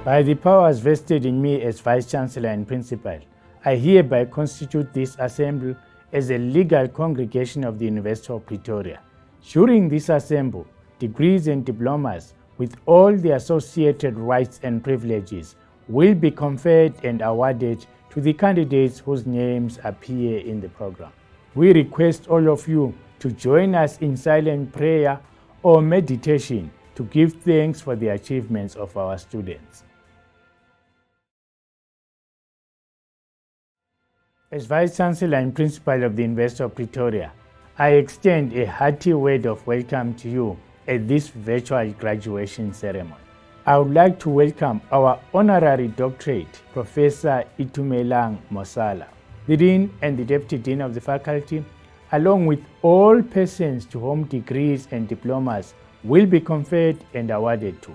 By the powers vested in me as Vice-Chancellor and Principal, I hereby constitute this assembly as a legal congregation of the University of Pretoria. During this assembly, degrees and diplomas with all the associated rights and privileges will be conferred and awarded to the candidates whose names appear in the program. We request all of you to join us in silent prayer or meditation to give thanks for the achievements of our students. As Vice-Chancellor and Principal of the University of Pretoria, I extend a hearty word of welcome to you at this virtual graduation ceremony. I would like to welcome our Honorary Doctorate, Professor Itumelang Mosala, the Dean and the Deputy Dean of the Faculty, along with all persons to whom degrees and diplomas will be conferred and awarded to.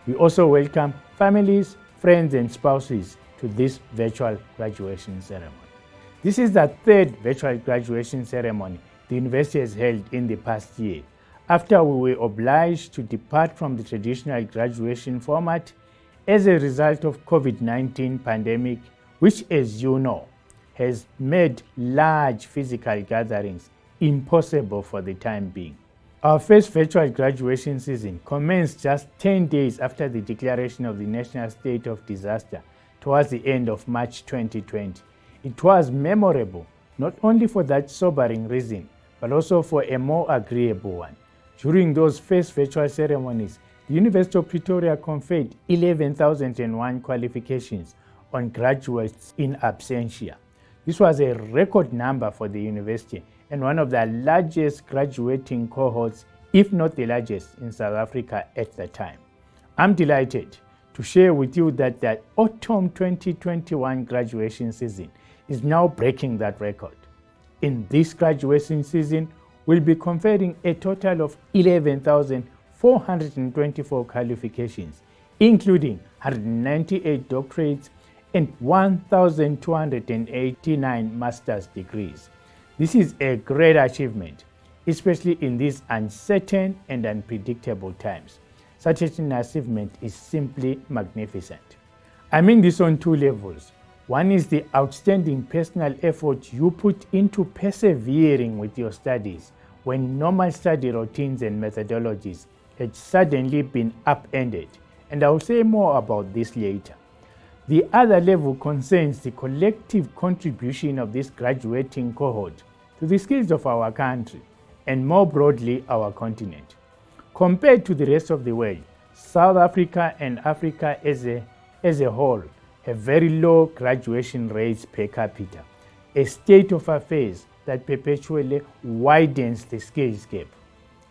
We also welcome families, friends, and spouses to this virtual graduation ceremony. This is the third virtual graduation ceremony the university has held in the past year, after we were obliged to depart from the traditional graduation format as a result of COVID-19 pandemic, which, as you know, has made large physical gatherings impossible for the time being. Our first virtual graduation season commenced just 10 days after the declaration of the national state of disaster towards the end of March 2020. It was memorable not only for that sobering reason, but also for a more agreeable one. During those first virtual ceremonies, the University of Pretoria conferred 11,001 qualifications on graduates in absentia. This was a record number for the university and one of the largest graduating cohorts, if not the largest, in South Africa at the time. I'm delighted to share with you that the autumn 2021 graduation season is now breaking that record. In this graduation season, we'll be conferring a total of 11,424 qualifications, including 198 doctorates and 1,289 master's degrees. This is a great achievement, especially in these uncertain and unpredictable times. Such an achievement is simply magnificent. I mean this on two levels. One is the outstanding personal effort you put into persevering with your studies when normal study routines and methodologies had suddenly been upended, and I'll say more about this later. The other level concerns the collective contribution of this graduating cohort to the skills of our country and more broadly our continent. Compared to the rest of the world, South Africa and Africa as a whole have very low graduation rates per capita, a state of affairs that perpetually widens the skills gap.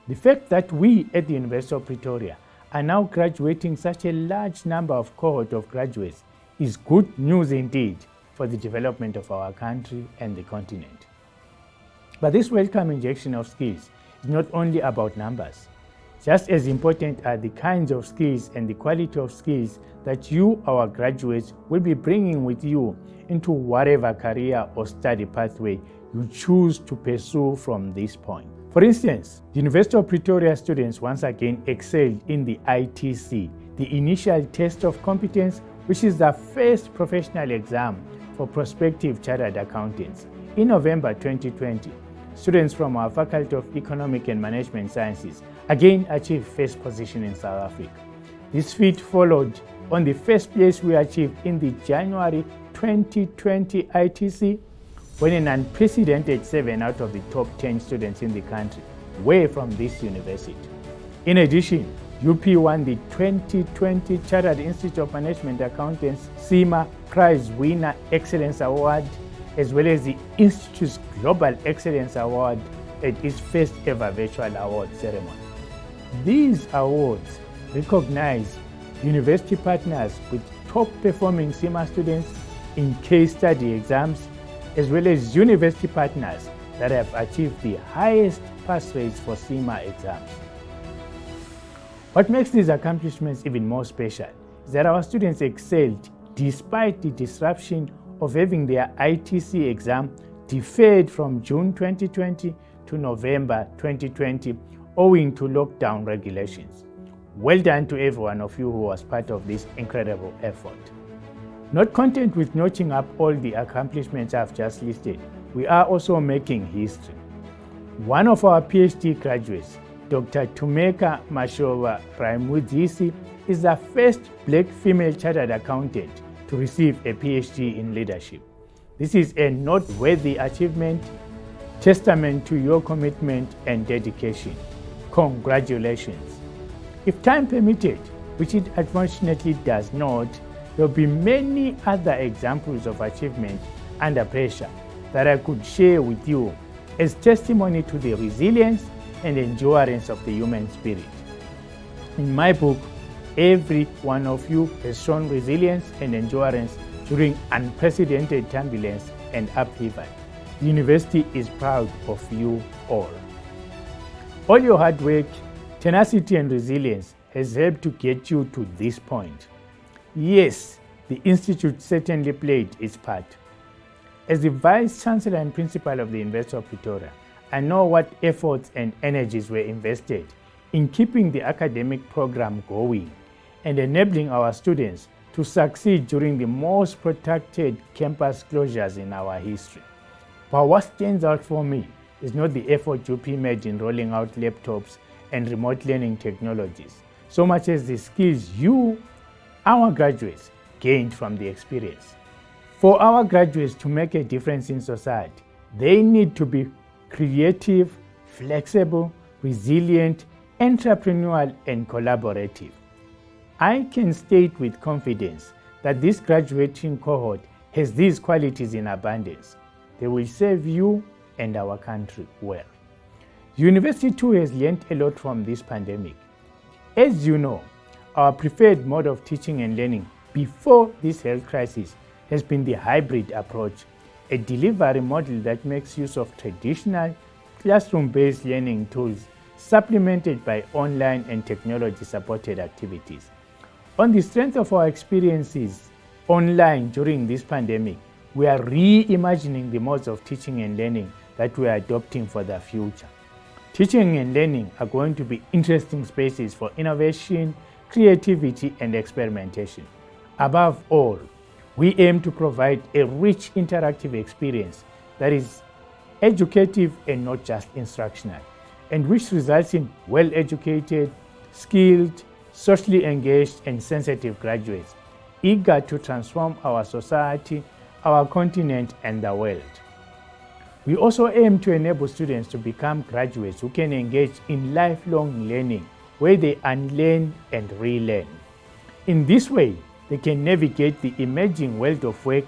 The fact that we at the University of Pretoria are now graduating such a large number of cohort of graduates is good news indeed for the development of our country and the continent. But this welcome injection of skills is not only about numbers. Just as important are the kinds of skills and the quality of skills that you, our graduates, will be bringing with you into whatever career or study pathway you choose to pursue from this point. For instance, the University of Pretoria students once again excelled in the ITC, the Initial Test of Competence, which is the first professional exam for prospective chartered accountants. In November 2020, students from our Faculty of Economic and Management Sciences again achieved first position in South Africa. This feat followed on the first place we achieved in the January 2020 ITC, when an unprecedented 7 out of the top 10 students in the country were from this university. In addition, UP won the 2020 Chartered Institute of Management Accountants CIMA Prize Winner Excellence Award, as well as the Institute's Global Excellence Award at its first ever virtual award ceremony. These awards recognize university partners with top performing CIMA students in case study exams, as well as university partners that have achieved the highest pass rates for CIMA exams. What makes these accomplishments even more special is that our students excelled despite the disruption of having their ITC exam deferred from June 2020 to November 2020 owing to lockdown regulations. Well done to every one of you who was part of this incredible effort. Not content with notching up all the accomplishments I've just listed, we are also making history. One of our PhD graduates, Dr. Tumeka Mashova Praimudzisi, is the first Black female chartered accountant to receive a PhD in leadership. This is a noteworthy achievement, testament to your commitment and dedication. Congratulations. If time permitted, which it unfortunately does not, there will be many other examples of achievement under pressure that I could share with you as testimony to the resilience and endurance of the human spirit. In my book, every one of you has shown resilience and endurance during unprecedented turbulence and upheaval. The university is proud of you all. All your hard work, tenacity and resilience has helped to get you to this point. Yes, the Institute certainly played its part. As the Vice Chancellor and Principal of the University of Pretoria, I know what efforts and energies were invested in keeping the academic program going and enabling our students to succeed during the most protracted campus closures in our history. But what stands out for me is not the effort UP made in rolling out laptops and remote learning technologies, so much as the skills you, our graduates, gained from the experience. For our graduates to make a difference in society, they need to be creative, flexible, resilient, entrepreneurial, and collaborative. I can state with confidence that this graduating cohort has these qualities in abundance. They will serve you and our country well. University too has learned a lot from this pandemic. As you know, our preferred mode of teaching and learning before this health crisis has been the hybrid approach, a delivery model that makes use of traditional classroom-based learning tools supplemented by online and technology-supported activities. On the strength of our experiences online during this pandemic, we are reimagining the modes of teaching and learning that we are adopting for the future. Teaching and learning are going to be interesting spaces for innovation, creativity, and experimentation. Above all, we aim to provide a rich interactive experience that is educative and not just instructional, and which results in well-educated, skilled, socially engaged, and sensitive graduates, eager to transform our society, our continent, and the world. We also aim to enable students to become graduates who can engage in lifelong learning, where they unlearn and relearn. In this way, they can navigate the emerging world of work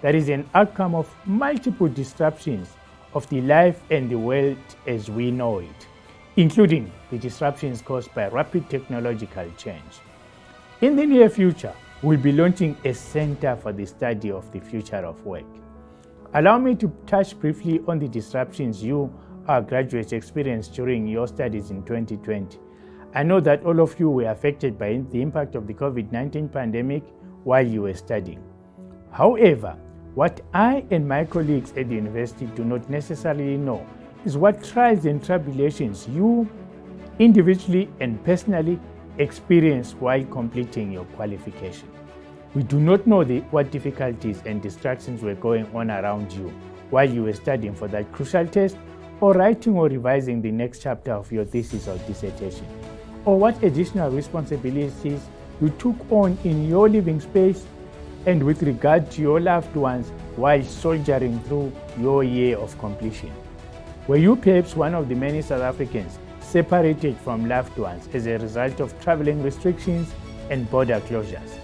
that is an outcome of multiple disruptions of the life and the world as we know it, including the disruptions caused by rapid technological change. In the near future, we'll be launching a Center for the Study of the Future of Work. Allow me to touch briefly on the disruptions you, our graduates, experienced during your studies in 2020. I know that all of you were affected by the impact of the COVID-19 pandemic while you were studying. However, what I and my colleagues at the university do not necessarily know is what trials and tribulations you, individually and personally, experienced while completing your qualification. We do not know what difficulties and distractions were going on around you while you were studying for that crucial test or writing or revising the next chapter of your thesis or dissertation, or what additional responsibilities you took on in your living space and with regard to your loved ones while soldiering through your year of completion. Were you perhaps one of the many South Africans separated from loved ones as a result of traveling restrictions and border closures?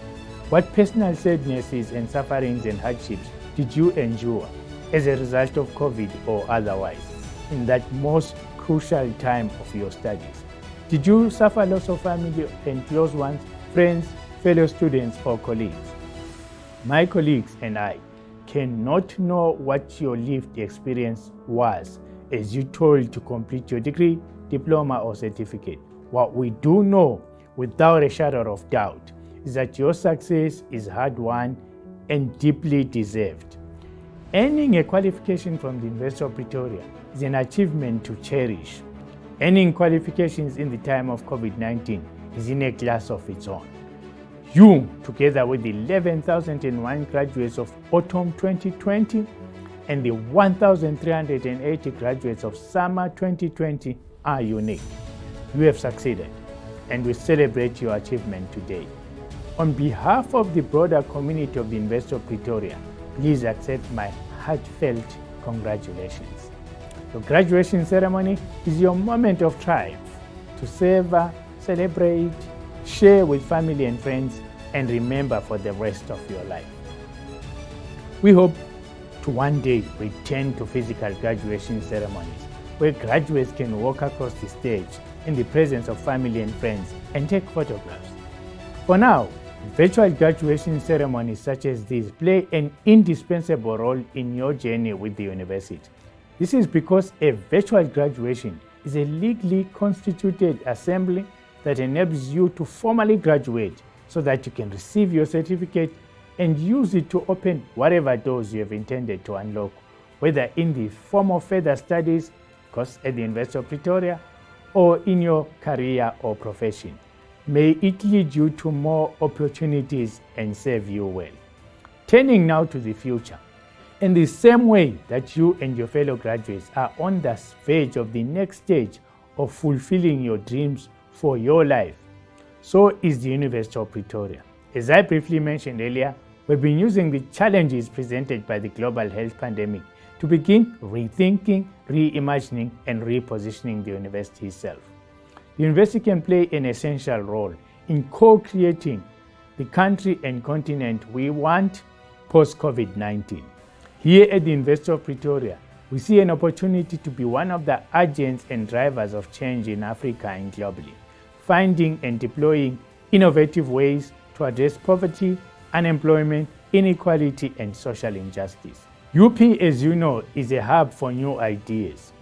What personal sadnesses and sufferings and hardships did you endure as a result of COVID or otherwise in that most crucial time of your studies? Did you suffer loss of family and close ones, friends, fellow students, or colleagues? My colleagues and I cannot know what your lived experience was as you toiled to complete your degree, diploma, or certificate. What we do know without a shadow of doubt is that your success is hard-won and deeply deserved. Earning a qualification from the University of Pretoria is an achievement to cherish. Earning qualifications in the time of COVID-19 is in a class of its own. You, together with the 11,001 graduates of autumn 2020 and the 1,380 graduates of summer 2020 are unique. You have succeeded, and we celebrate your achievement today. On behalf of the broader community of the University of Pretoria, please accept my heartfelt congratulations. Your graduation ceremony is your moment of triumph to savor, celebrate, share with family and friends, and remember for the rest of your life. We hope to one day return to physical graduation ceremonies where graduates can walk across the stage in the presence of family and friends and take photographs. For now, virtual graduation ceremonies such as these play an indispensable role in your journey with the university. This is because a virtual graduation is a legally constituted assembly that enables you to formally graduate so that you can receive your certificate and use it to open whatever doors you have intended to unlock, whether in the form of further studies, of course, at the University of Pretoria, or in your career or profession. May it lead you to more opportunities and serve you well. Turning now to the future. In the same way that you and your fellow graduates are on the verge of the next stage of fulfilling your dreams for your life, so is the University of Pretoria. As I briefly mentioned earlier, we've been using the challenges presented by the global health pandemic to begin rethinking, reimagining, and repositioning the university itself. The university can play an essential role in co-creating the country and continent we want post-COVID-19. Here at the University of Pretoria, we see an opportunity to be one of the agents and drivers of change in Africa and globally, finding and deploying innovative ways to address poverty, unemployment, inequality, and social injustice. UP, as you know, is a hub for new ideas.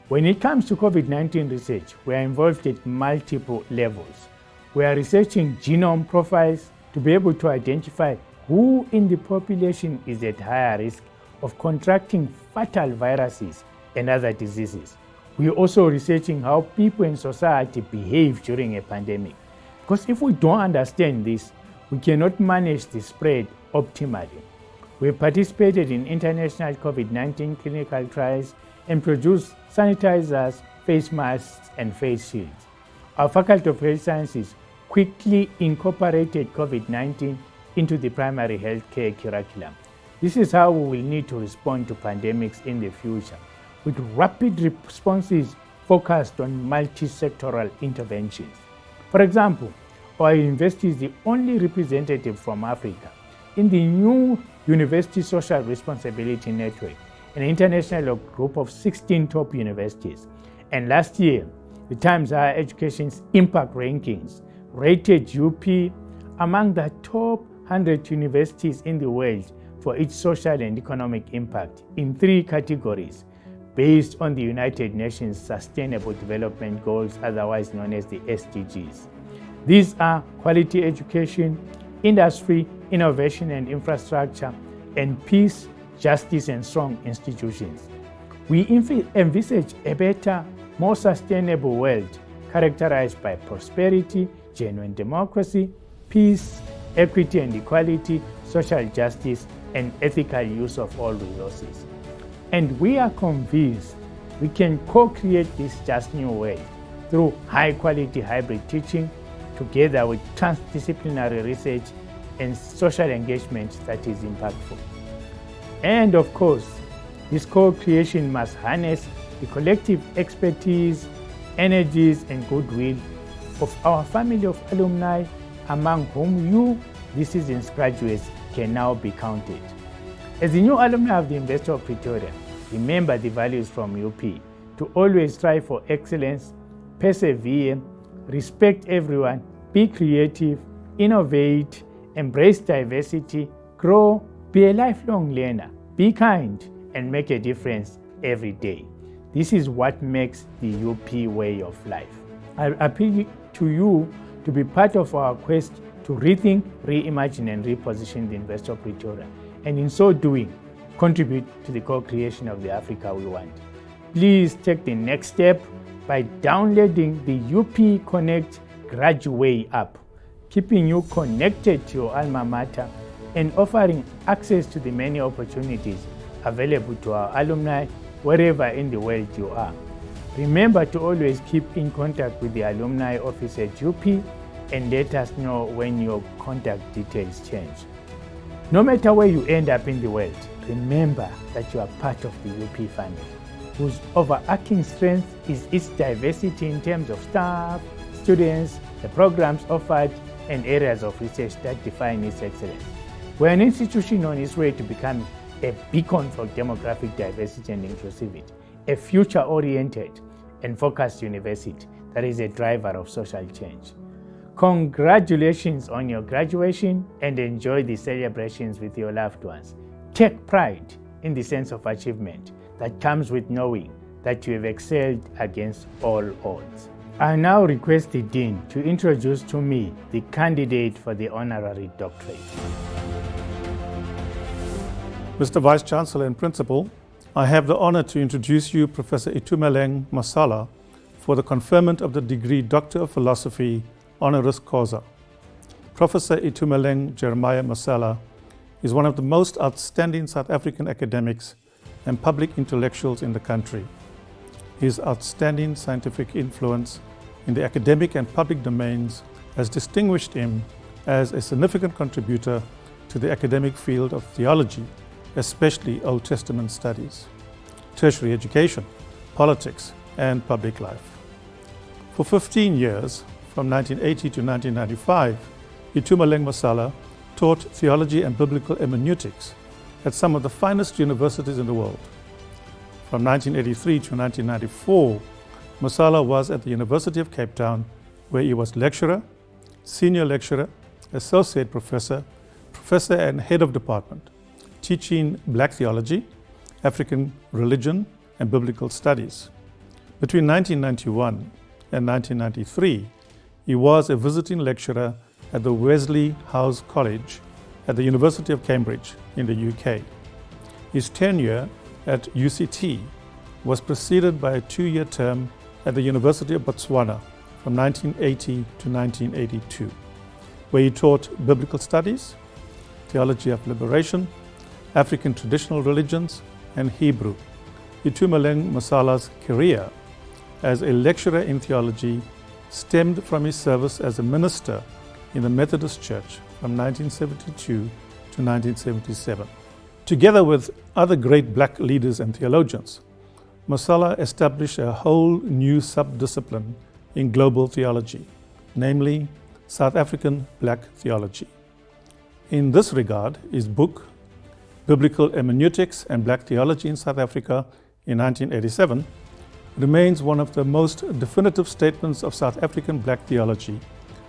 When it comes to COVID-19 research, we are involved at multiple levels. We are researching genome profiles to be able to identify who in the population is at higher risk of contracting fatal viruses and other diseases. We are also researching how people in society behave during a pandemic. Because if we don't understand this, we cannot manage the spread optimally. We have participated in international COVID-19 clinical trials and produced sanitizers, face masks, and face shields. Our Faculty of Health Sciences quickly incorporated COVID-19 into the primary healthcare curriculum. This is how we will need to respond to pandemics in the future, with rapid responses focused on multi-sectoral interventions. For example, our university is the only representative from Africa in the new University Social Responsibility Network, an international group of 16 top universities. And last year, the Times Higher Education's Impact Rankings rated UP among the top 100 universities in the world for its social and economic impact in 3 categories based on the United Nations Sustainable Development Goals, otherwise known as the SDGs. These are quality education, industry, innovation and infrastructure, and peace, justice, and strong institutions. We envisage a better, more sustainable world characterized by prosperity, genuine democracy, peace, equity and equality, social justice, and ethical use of all resources. And we are convinced we can co-create this just new world through high-quality hybrid teaching, together with transdisciplinary research and social engagement that is impactful. And of course, this co-creation must harness the collective expertise, energies, and goodwill of our family of alumni, among whom you, this season's graduates, can now be counted. As the new alumni of the University of Pretoria, remember the values from UP to always strive for excellence, persevere, respect everyone, be creative, innovate, embrace diversity, grow, be a lifelong learner, be kind, and make a difference every day. This is what makes the UP way of life. I appeal to you to be part of our quest to rethink, reimagine, and reposition the University of Pretoria, and in so doing, contribute to the co-creation of the Africa we want. Please take the next step by downloading the UP Connect graduate app, keeping you connected to your alma mater and offering access to the many opportunities available to our alumni wherever in the world you are. Remember to always keep in contact with the alumni office at UP and let us know when your contact details change. No matter where you end up in the world, remember that you are part of the UP family, whose overarching strength is its diversity in terms of staff, students, the programs offered, and areas of research that define its excellence. We're an institution on its way to become a beacon for demographic diversity and inclusivity, a future-oriented and focused university that is a driver of social change. Congratulations on your graduation and enjoy the celebrations with your loved ones. Take pride in the sense of achievement that comes with knowing that you have excelled against all odds. I now request the Dean to introduce to me the candidate for the Honorary Doctorate. Mr. Vice Chancellor and Principal, I have the honor to introduce you Professor Itumeleng Mosala for the conferment of the degree Doctor of Philosophy honoris causa. Professor Itumeleng Jeremiah Mosala is one of the most outstanding South African academics and public intellectuals in the country. His outstanding scientific influence in the academic and public domains has distinguished him as a significant contributor to the academic field of theology, especially Old Testament studies, tertiary education, politics, and public life. For 15 years, from 1980 to 1995, Itumeleng Mosala taught theology and biblical hermeneutics at some of the finest universities in the world. From 1983 to 1994, Mosala was at the University of Cape Town, where he was lecturer, senior lecturer, associate professor, professor and head of department, teaching Black theology, African religion, and biblical studies. Between 1991 and 1993, he was a visiting lecturer at the Wesley House College at the University of Cambridge in the UK. His tenure at UCT was preceded by a 2-year term at the University of Botswana from 1980 to 1982, where he taught biblical studies, theology of liberation, African traditional religions, and Hebrew. Itumeleng Mosala's career as a lecturer in theology stemmed from his service as a minister in the Methodist Church from 1972 to 1977. Together with other great Black leaders and theologians, Mosala established a whole new subdiscipline in global theology, namely South African Black theology. In this regard, his book, Biblical Hermeneutics and Black Theology in South Africa in 1987, remains one of the most definitive statements of South African Black theology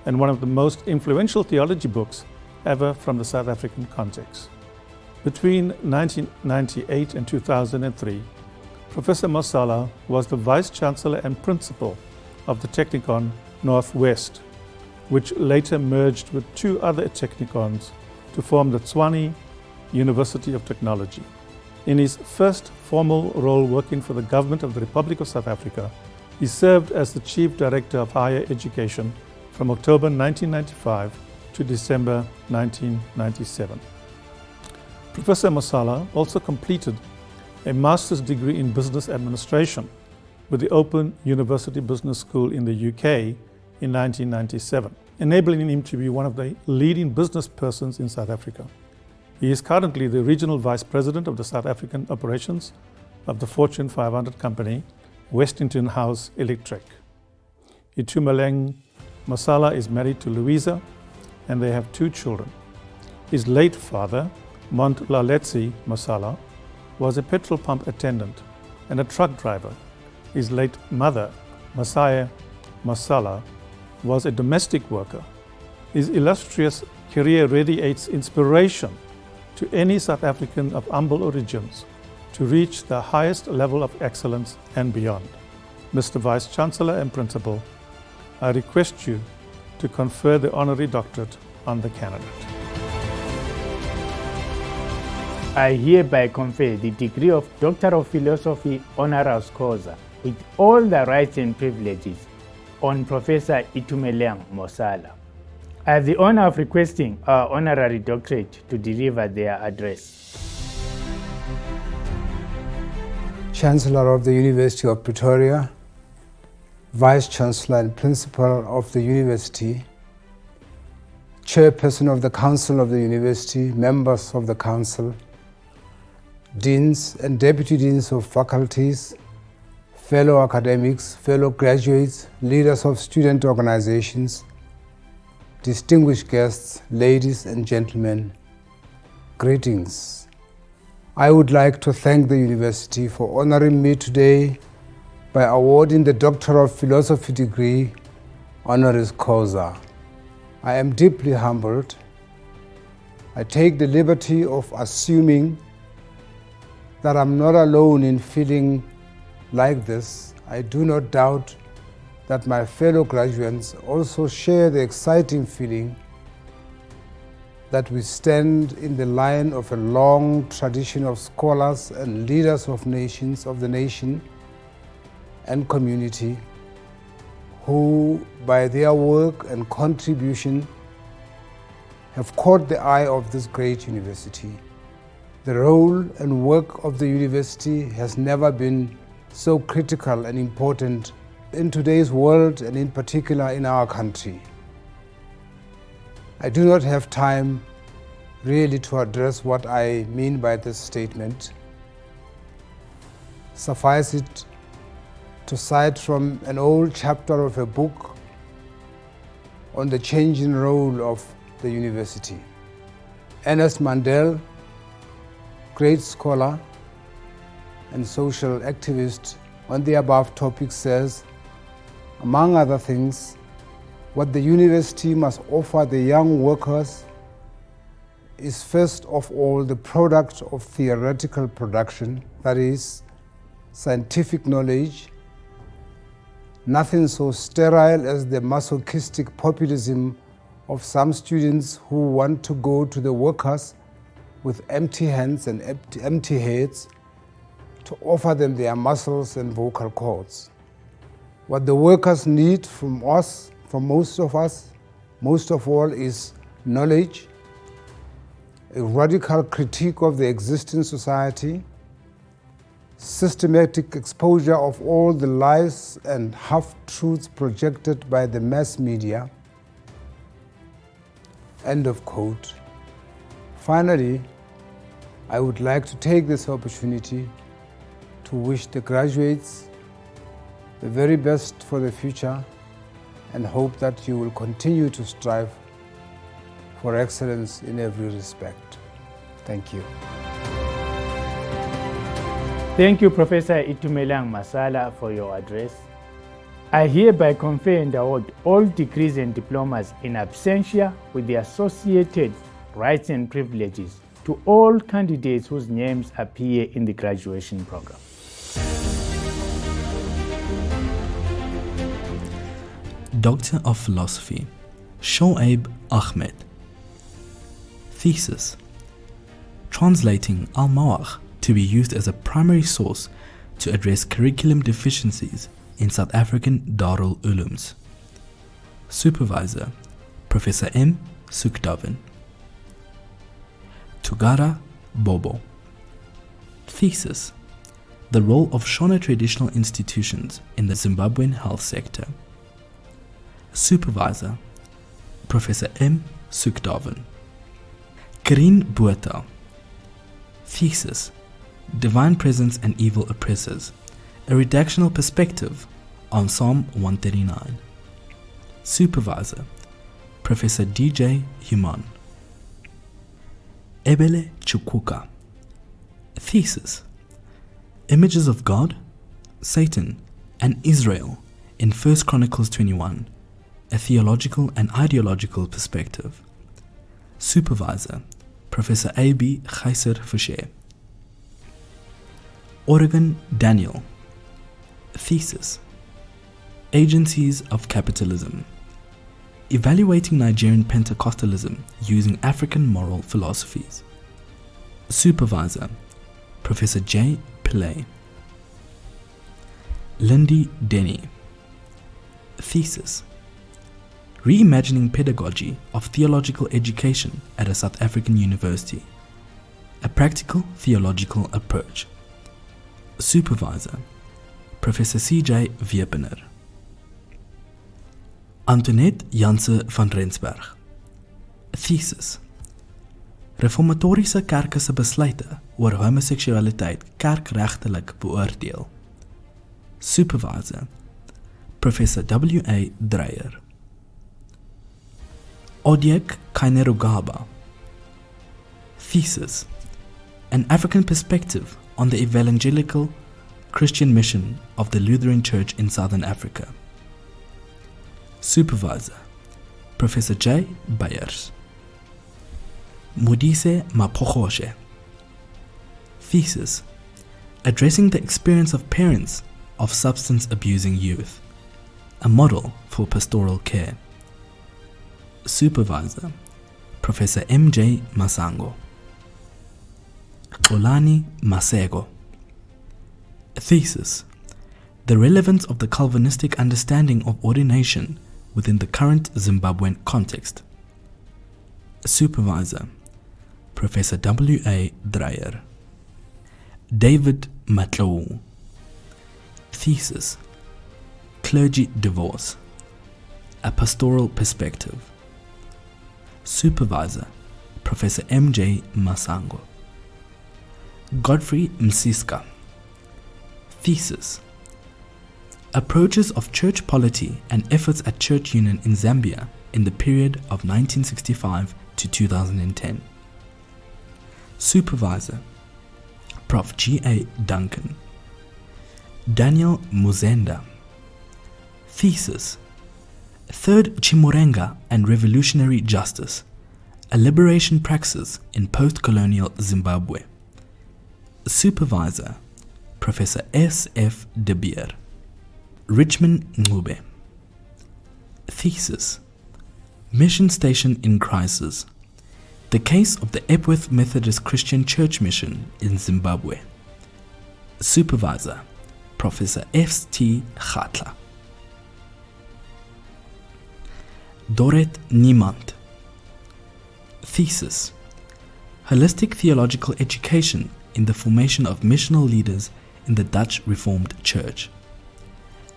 and one of the most influential theology books ever from the South African context. Between 1998 and 2003, Professor Mosala was the Vice Chancellor and Principal of the Technikon Northwest, which later merged with 2 other Technikons to form the Tshwane University of Technology. In his first formal role working for the government of the Republic of South Africa, he served as the Chief Director of Higher Education from October 1995 to December 1997. Professor Mosala also completed a master's degree in business administration with the Open University Business School in the UK in 1997, enabling him to be one of the leading business persons in South Africa. He is currently the Regional Vice President of the South African operations of the Fortune 500 company, Westington House Electric. Itumeleng Mosala is married to Louisa and they have 2 children. His late father, Montlaletsi Mosala, was a petrol pump attendant and a truck driver. His late mother, Masaya Mosala, was a domestic worker. His illustrious career radiates inspiration to any South African of humble origins to reach the highest level of excellence and beyond. Mr. Vice Chancellor and Principal, I request you to confer the honorary doctorate on the candidate. I hereby confer the degree of Doctor of Philosophy honoris causa with all the rights and privileges on Professor Itumeleng Mosala. I have the honor of requesting our Honorary Doctorate to deliver their address. Chancellor of the University of Pretoria, Vice Chancellor and Principal of the University, Chairperson of the Council of the University, members of the Council, Deans and Deputy Deans of faculties, fellow academics, fellow graduates, leaders of student organizations, distinguished guests, ladies and gentlemen, greetings. I would like to thank the University for honoring me today by awarding the Doctor of Philosophy degree, honoris causa. I am deeply humbled. I take the liberty of assuming that I'm not alone in feeling like this. I do not doubt that my fellow graduates also share the exciting feeling that we stand in the line of a long tradition of scholars and leaders of nations, of the nation and community, who by their work and contribution have caught the eye of this great university. The role and work of the university has never been so critical and important in today's world and in particular in our country. I do not have time really to address what I mean by this statement. Suffice it to cite from an old chapter of a book on the changing role of the university. Ernest Mandel, great scholar and social activist on the above topic, says, among other things, what the university must offer the young workers is first of all the product of theoretical production, that is, scientific knowledge, nothing so sterile as the masochistic populism of some students who want to go to the workers with empty hands and empty heads to offer them their muscles and vocal cords. What the workers need from us, from most of us, most of all, is knowledge, a radical critique of the existing society, systematic exposure of all the lies and half-truths projected by the mass media. End of quote. Finally, I would like to take this opportunity to wish the graduates the very best for the future and hope that you will continue to strive for excellence in every respect. Thank you. Thank you, Professor Itumeleng Mosala, for your address. I hereby confer and award all degrees and diplomas in absentia with the associated rights and privileges to all candidates whose names appear in the graduation program. Doctor of Philosophy, Shoaib Ahmed. Thesis: translating Al-Mawakh to be used as a primary source to address curriculum deficiencies in South African Darul Ulums. Supervisor: Professor M. Sukdavan. Tugara Bobo. Thesis: the role of Shona traditional institutions in the Zimbabwean health sector. Supervisor: Professor M. Sukdavan. Karine Botha. Thesis: Divine Presence and Evil Oppressors, a redactional perspective on Psalm 139. Supervisor: Professor DJ Human. Ebele Chukwuka. Thesis: Images of God, Satan, and Israel in 1 Chronicles 21, a theological and ideological perspective. Supervisor: Professor A.B. Geiser Fouché. Oregon Daniel. Thesis: Agencies of Capitalism, evaluating Nigerian Pentecostalism using African moral philosophies. Supervisor: Professor J. Pillay. Lindy Denny. Thesis: Reimagining Pedagogy of Theological Education at a South African University. A Practical Theological Approach. Supervisor: Professor C.J. Wiepener. Antoinette Janse van Rensberg. Thesis: Reformatoriese kerke se besluite oor homoseksualiteit kerkregtelik beoordeel. Supervisor: Professor W.A. Dreyer. Odiek Kainerugaba. Thesis: An African Perspective on the Evangelical Christian Mission of the Lutheran Church in Southern Africa. Supervisor: Professor J. Byers. Modise Mapogoshe. Thesis: Addressing the experience of parents of substance abusing youth, a model for pastoral care. Supervisor: Professor M.J. Masango. Xolani Masego. Thesis: The relevance of the Calvinistic understanding of ordination within the current Zimbabwean context. Supervisor: Professor W.A. Dreyer. David Matlou. Thesis: Clergy Divorce, a Pastoral Perspective. Supervisor: Professor M.J. Masango. Godfrey Msiska. Thesis: Approaches of church polity and efforts at church union in Zambia in the period of 1965 to 2010. Supervisor: Prof. G.A. Duncan. Daniel Muzenda. Thesis: Third Chimurenga and Revolutionary Justice, a Liberation Praxis in Post-Colonial Zimbabwe. Supervisor: Professor S.F. De Beer. Richmond Ngube. Thesis: Mission Station in Crisis, the case of the Epworth Methodist Christian Church Mission in Zimbabwe. Supervisor: Professor F.T. Gatla. Dorrit Niemand. Thesis: Holistic Theological Education in the Formation of Missional Leaders in the Dutch Reformed Church.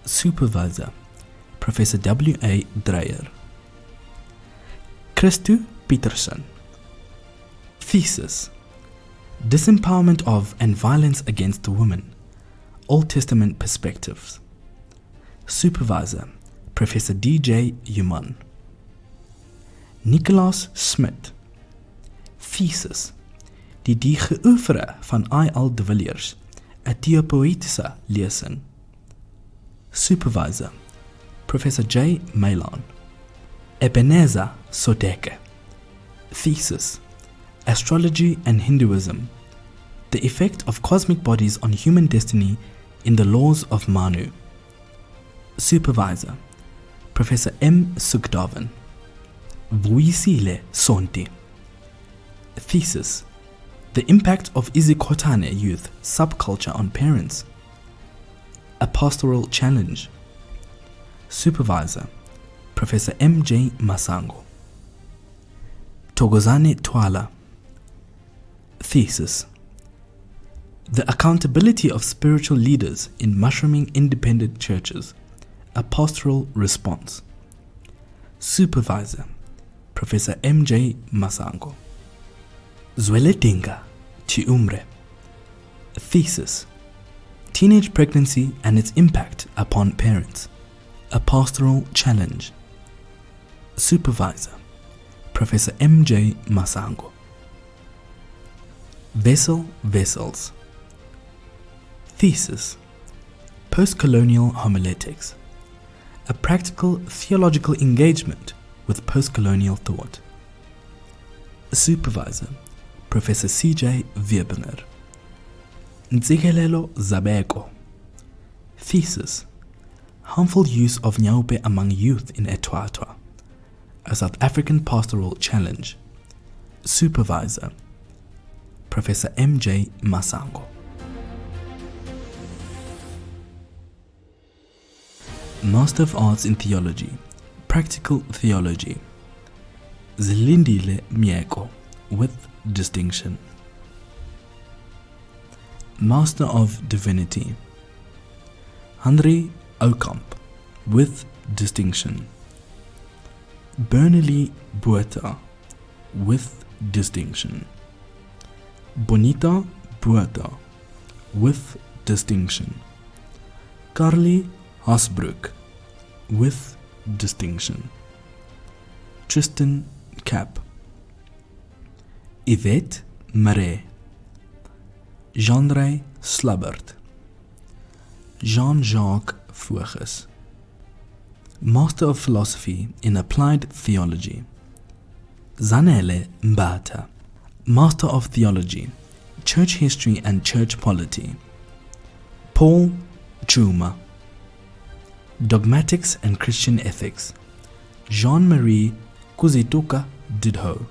Supervisor: Professor W.A. Dreyer. Christu Peterson. Thesis: Disempowerment of and Violence Against Women, Old Testament Perspectives. Supervisor: Professor D.J. Human. Nicolaas Smit. Thesis: Die Geoefere van I.L. de Villiers, 'n theopoëtiese lesing. Supervisor: Professor J. Malan. Ebenezer Sodeke. Thesis: Astrology and Hinduism, the effect of cosmic bodies on human destiny in the laws of Manu. Supervisor: Professor M. Sugdavan. Vuisile Sonti. Thesis: The impact of Izikotane youth subculture on parents, a pastoral challenge. Supervisor: Professor M.J. Masango. Togozane Twala. Thesis: The accountability of spiritual leaders in mushrooming independent churches, a pastoral response. Supervisor: Professor M.J. Masango. Zweledinga Tiumre. Thesis: Teenage pregnancy and its impact upon parents, a pastoral challenge. Supervisor: Professor M.J. Masango. Vessels. Thesis: Postcolonial Homiletics, a practical theological engagement with postcolonial thought. Supervisor: Professor C.J. Wiebener. Ntsikelelo Zabeko. Thesis: Harmful use of Nyaupe among youth in Etwatwa, a South African pastoral challenge. Supervisor: Professor M.J. Masango. Master of Arts in Theology, Practical Theology, Zilindile Mieko, with distinction. Master of Divinity, Honorary Oukamp, with distinction. Bernally Buerta, with distinction. Bonita Buerta, with distinction. Carly Hasbrook, with distinction. Tristan Cap. Yvette Marais. Jean-Ray Slubbert. Jean-Jacques Voges. Master of Philosophy in Applied Theology, Zanele Mbata. Master of Theology, Church History and Church Polity, Paul Chuma. Dogmatics and Christian Ethics, Jean-Marie Kuzituka Didho.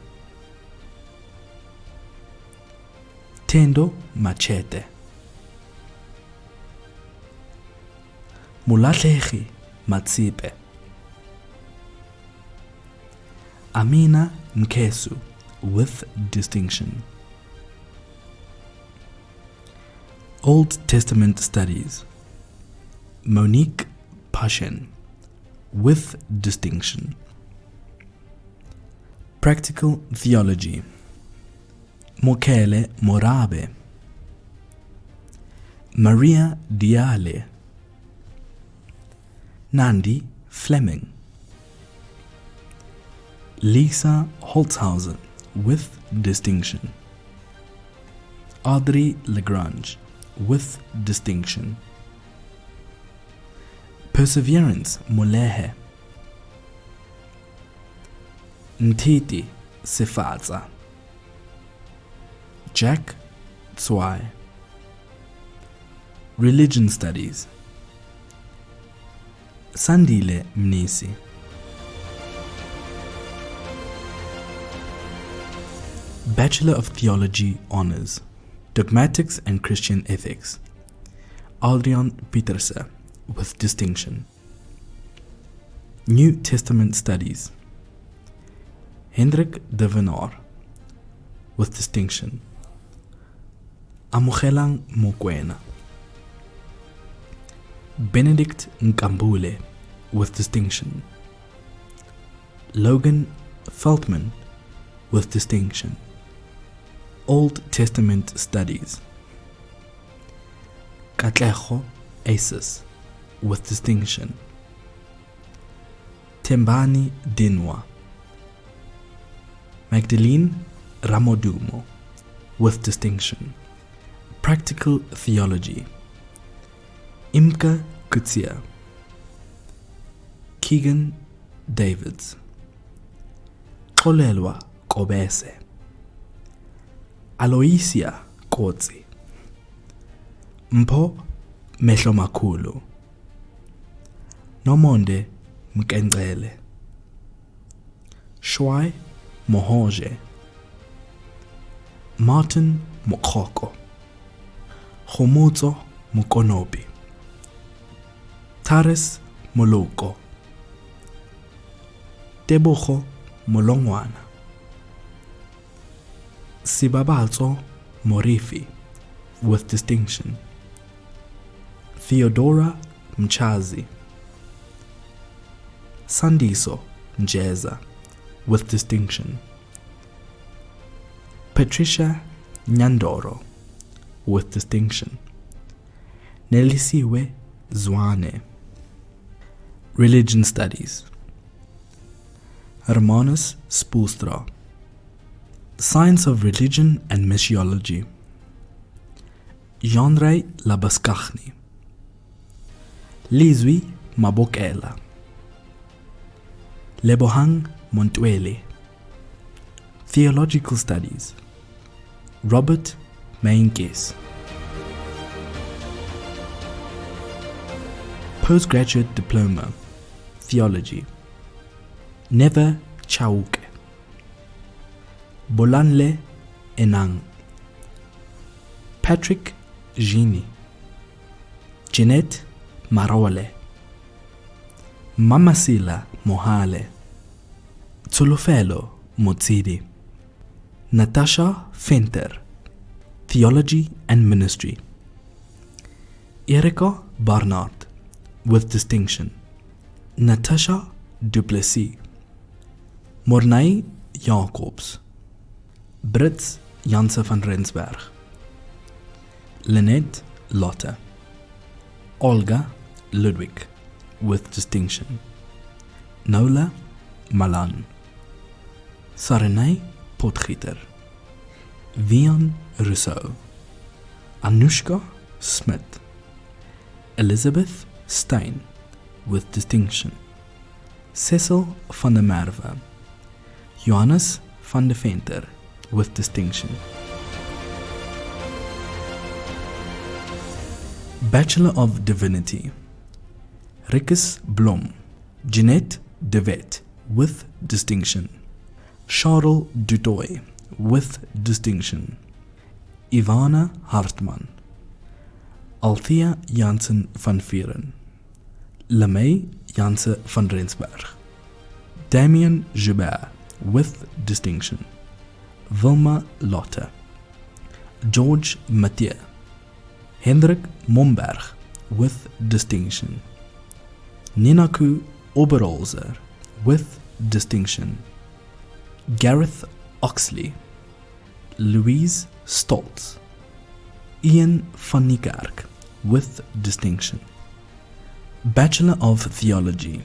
Tendo Machete. Mulatlegi Matsipe. Amina Mkesu, with distinction. Old Testament Studies, Monique Pashen, with distinction. Practical Theology, Mokele Morabe. Maria Diale. Nandi Fleming. Lisa Holtzhausen, with distinction. Audrey Lagrange, with distinction. Perseverance Molehe. Ntiti Sifatsa. Jack Tswai. Religion Studies, Sandile Mnisi. Bachelor of Theology Honors, Dogmatics and Christian Ethics, Adrian Pieterse, with distinction. New Testament Studies, Hendrik de Venaar, with distinction. Amogelang Mokwena. Benedict Nkambule, with distinction. Logan Feltman, with distinction. Old Testament Studies, Katlejo Aces, with distinction. Tembani Dinwa. Magdalene Ramodumo, with distinction. Practical Theology, Imka Kutsia. Keegan Davids. Kolelwa Kobese. Aloysia Kotsi. Mpho Mehlo Makhulu. Nomonde Mkengele. Shwai Mohoje. Martin Mokoko. Khomotso Mokonobi. Taris Moloko. Tebogo Molongwana. Sibabatso Morifi, with distinction. Theodora Mchazi. Sandiso Njeza, with distinction. Patricia Nyandoro, with distinction. Nelisiwe Zwane. Religion Studies, Hermanus Spoelstra. Science of Religion and Missiology, Jean-Ray Labaskachny. Lizwi Mabokela. Lebohang Montwele. Theological Studies, Robert Mainkes. Postgraduate Diploma, Theology, Neve Chauke. Bolanle Enang. Patrick Gini. Jeanette Marole. Mamasila Mohale, Tsulofelo Motsidi, Natasha Venter, Theology and Ministry. Erika Barnard, with distinction. Natasha Duplessis, Mornay Jacobs, Brits Janse van Rensberg, Lynette Lotte, Olga Ludwig, with distinction. Nola Malan, Sarenay Potgieter, Vian Rousseau, Anushka Smith, Elizabeth Stein, with distinction. Cecil van der Merwe, Johannes van de Venter, with distinction. Bachelor of Divinity, Rikus Blom, Jeanette de Wet, with distinction. Charles Dutoy, with distinction. Ivana Hartman, Althea Jansen van Vieren, Lemay Janse van Rensberg, Damien Joubert, with distinction. Wilma Lotte, George Mathieu, Hendrik Momberg, with distinction. Ninaku Oberholzer, with distinction. Gareth Oxley, Louise Stoltz, Ian van Niekerk, with distinction. Bachelor of Theology,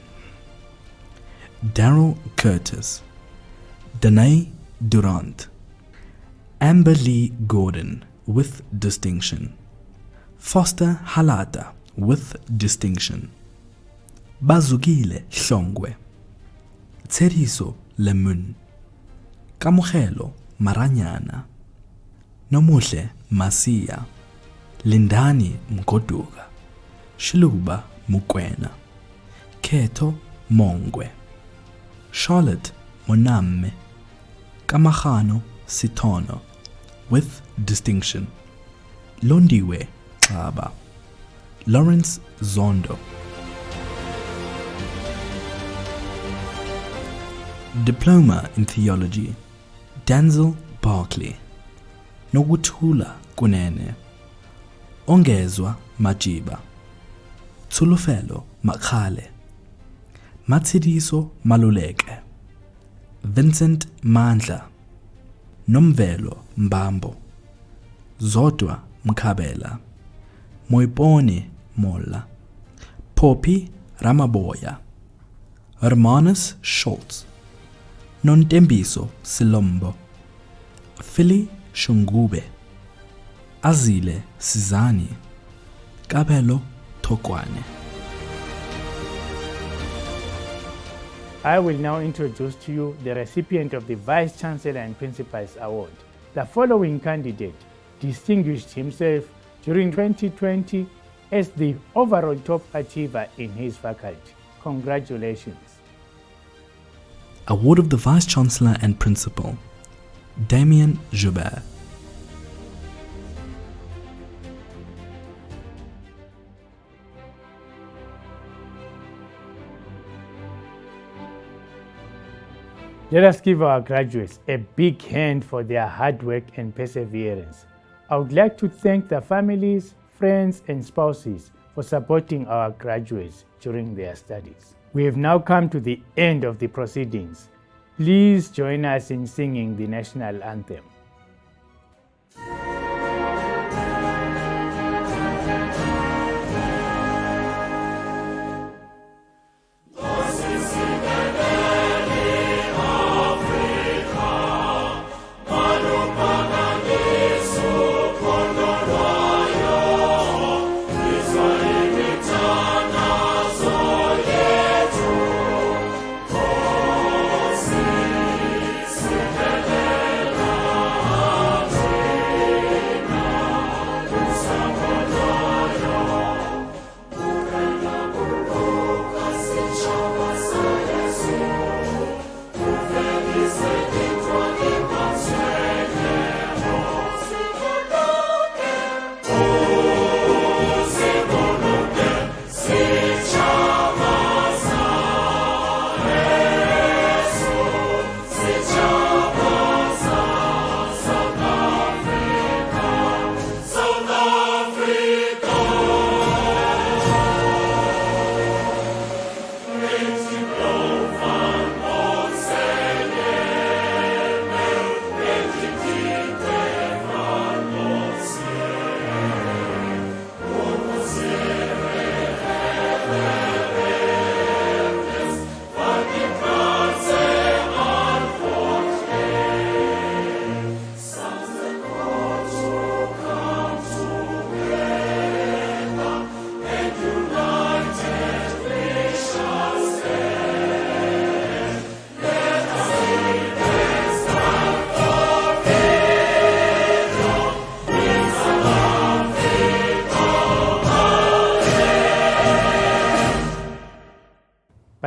Daryl Curtis, Danae Durant, Amber Lee Gordon, with distinction. Foster Halata, with distinction. Bazugile Hlongwe, Tseriso Lemun, Kamogelo Maranyana, Nomuhle Masia, Lindani Mkoduga, Shiluba Mukwena, Keto Mongwe, Charlotte Moname, Kamahano Sitono, with distinction. Londiwe Xaba, Lawrence Zondo. Diploma in Theology, Denzel Barkley, Noguthula Kunene, Ongezwa Majiba, Tsulofelo Makhale, Matsidiso Maluleke, Vincent Mandla, Nomvelo Mbambo, Zodwa Mkabela, Moipone Molla, Poppy Ramaboya, Hermanus Schultz, Nontembiso Silombo, Philly Shungube, Azile Sizani, Kabelo Tokwane. I will now introduce to you the recipient of the Vice Chancellor and Principal's Award. The following candidate distinguished himself during 2020 as the overall top achiever in his faculty. Congratulations. Award of the Vice Chancellor and Principal, Damien Joubert. Let us give our graduates a big hand for their hard work and perseverance. I would like to thank the families, friends, and spouses for supporting our graduates during their studies. We have now come to the end of the proceedings. Please join us in singing the national anthem.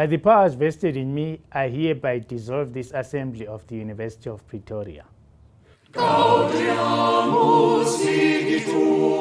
By the powers vested in me, I hereby dissolve this assembly of the University of Pretoria. Gaudiamus igitur.